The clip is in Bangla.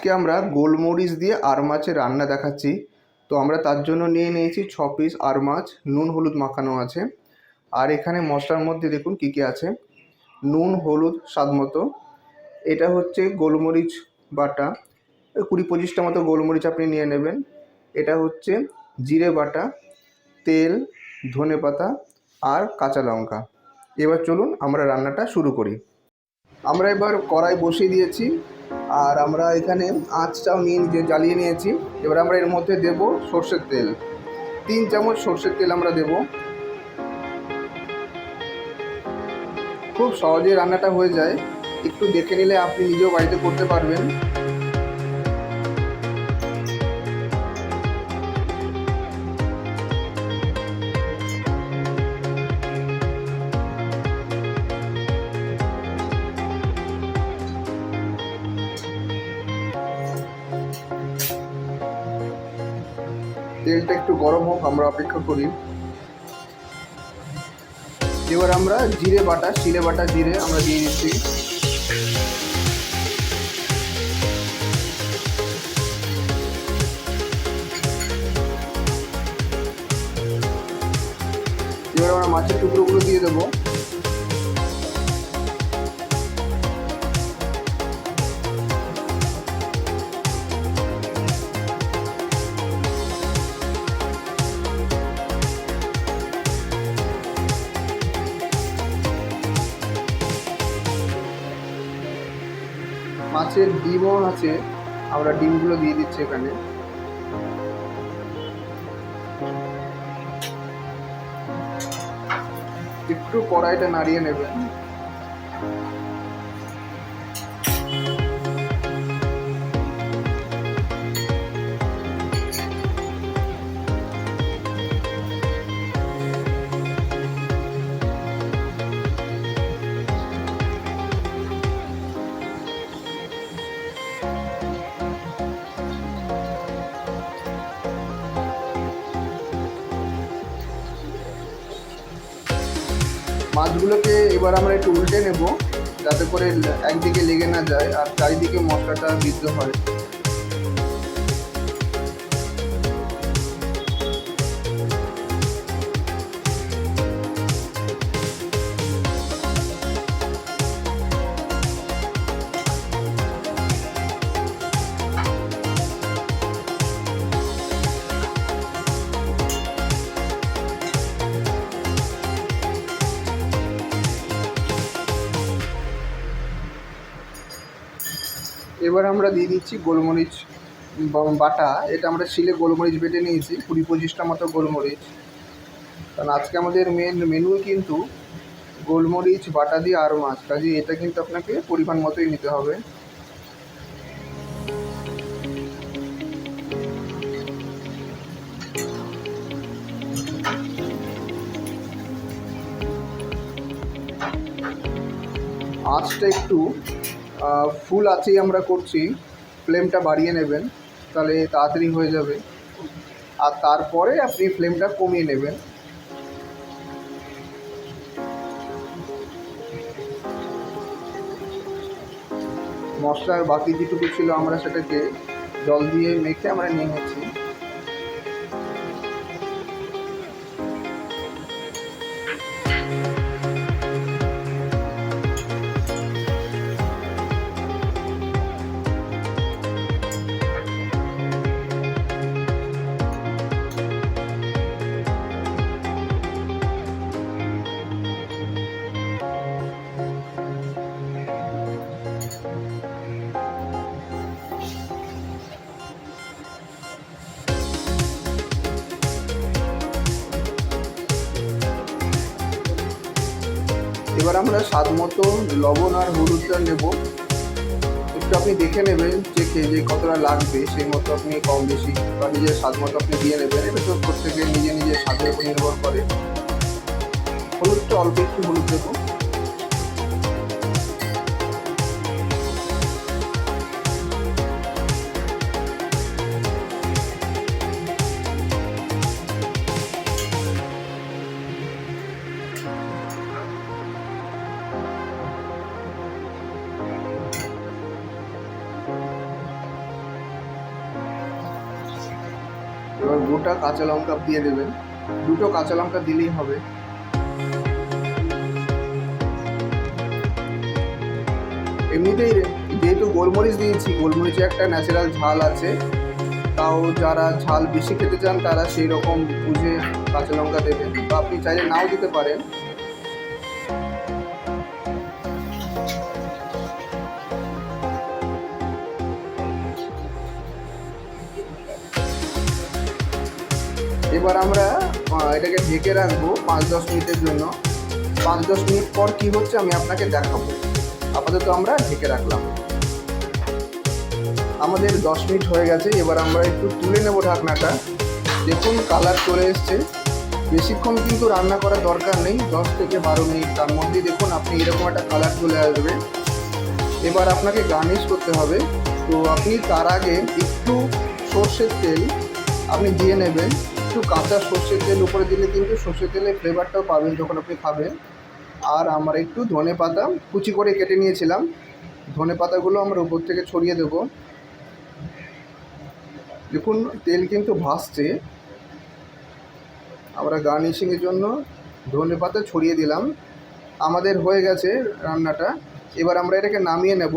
আজকে আমরা গোলমরিচ দিয়ে আর মাছের রান্না দেখাচ্ছি। তো আমরা তার জন্য নিয়ে নিয়েছি 6 পিস আর মাছ, নুন হলুদ মাখানো আছে। আর এখানে মশলার মধ্যে দেখুন কী কী আছে। নুন হলুদ স্বাদ মতো, এটা হচ্ছে গোলমরিচ বাটা, 20-25টা মতো গোলমরিচ আপনি নিয়ে নেবেন। এটা হচ্ছে জিরে বাটা, তেল, ধনেপাতা আর কাঁচা লঙ্কা। এবার চলুন আমরা রান্নাটা শুরু করি। আমরা এবার কড়াই বসিয়ে দিয়েছি আর আমরা এখানে আঁচটাও জ্বালিয়ে নিয়েছি। এবার আমরা এর মধ্যে দেব সর্ষের তেল, 3 চামচ সর্ষের তেল আমরা দেব। খুব সহজেই রান্নাটা হয়ে যায়, একটু দেখে নিলে আপনি নিজেও বাড়িতে করতে পারবেন। তেলটা একটু গরম হোক, আমরা অপেক্ষা করি। এবার আমরা জিরে বাটা, শিলে বাটা জিরে আমরা দিয়ে দিচ্ছি। এবার আমরা মাছের টুকরোগুলো দিয়ে দেবো। মাছের ডিমও আছে, আমরা ডিমগুলো দিয়ে দিচ্ছি এখানে। একটু কড়াইটা নাড়িয়ে নেবেন। মাছগুলোকে এবার আমরা একটু উল্টে নেব, যাতে করে একদিকে লেগে না যায় আর চারিদিকে মশলাটা সিদ্ধ হয়। এবার আমরা দিয়ে দিচ্ছি গোলমরিচ বাটা। এটা আমরা শিলে গোলমরিচ বেটে নিয়েছি, 20-25টা মতো গোলমরিচ। কারণ আজকে আমাদের মেনু কিন্তু গোলমরিচ বাটা দিয়ে আর মাছ, কাজে এটা কিন্তু আপনাকে পরিমাণ মতোই নিতে হবে। আঁচটা একটু ফুল আঁচেই আমরা করছি, ফ্লেমটা বাড়িয়ে নেবেন, তাহলে তাড়াতাড়ি হয়ে যাবে। আর তারপরে আপনি ফ্লেমটা কমিয়ে নেবেন। মশলার বাকি যেটুকু ছিল আমরা সেটাকে জল দিয়ে মেখে আমরা নিয়ে নিচ্ছি। এবার আমরা স্বাদ মতো লবণ আর হলুদটা নেব। একটু আপনি দেখে নেবেন যে কতটা লাগবে, সেই মতো আপনি কম বেশি বা নিজের স্বাদ মতো আপনি দিয়ে নেবেন। এটা তো প্রত্যেকের নিজের স্বাদের উপর নির্ভর করে। হলুদটা অল্প একটু হলুদ দেবো। গোটা কাঁচা লঙ্কা দিয়ে দেবেন, 2টো কাঁচা লঙ্কা দিলেই হবে। এমনিতেই যেহেতু গোলমরিচ দিয়েছি, গোলমরিচে একটা ন্যাচারাল ঝাল আছে, তাও যারা ঝাল বেশি খেতে চান তারা সেই রকম বুঝে কাঁচা লঙ্কা দেবেন, বা আপনি চাইলে নাও দিতে পারেন। এবার আমরা এটাকে ঢেকে রাখবো 5-10 মিনিটের জন্য। 5-10 মিনিট পর কি হচ্ছে আমি আপনাকে দেখাবো। আপাতত আমরা ঢেকে রাখলাম। আমাদের 10 মিনিট হয়ে গেছে। এবার আমরা একটু তুলে নেব ঢাকনাটা। দেখুন কালার চলে এসছে। বেশিক্ষণ কিন্তু রান্না করার দরকার নেই, 10 থেকে 12 মিনিট, তার মধ্যেই দেখুন আপনি এরকম একটা কালার চলে আসবে। এবার আপনাকে গার্নিশ করতে হবে। তো আপনি তার আগে একটু সর্ষের তেল আপনি দিয়ে নেবেন। একটু কাঁচা সর্ষের তেল উপরে দিলে কিন্তু সর্ষের তেলের ফ্লেভারটাও পাবেন যখন আপনি খাবেন। আর আমরা একটু ধনে পাতা কুচি করে কেটে নিয়েছিলাম, ধনে পাতাগুলো আমরা উপর থেকে ছড়িয়ে দেবো। দেখুন তেল কিন্তু ভাসছে। আমরা গার্নিশিংয়ের জন্য ধনে পাতা ছড়িয়ে দিলাম। আমাদের হয়ে গেছে রান্নাটা। এবার আমরা এটাকে নামিয়ে নেব।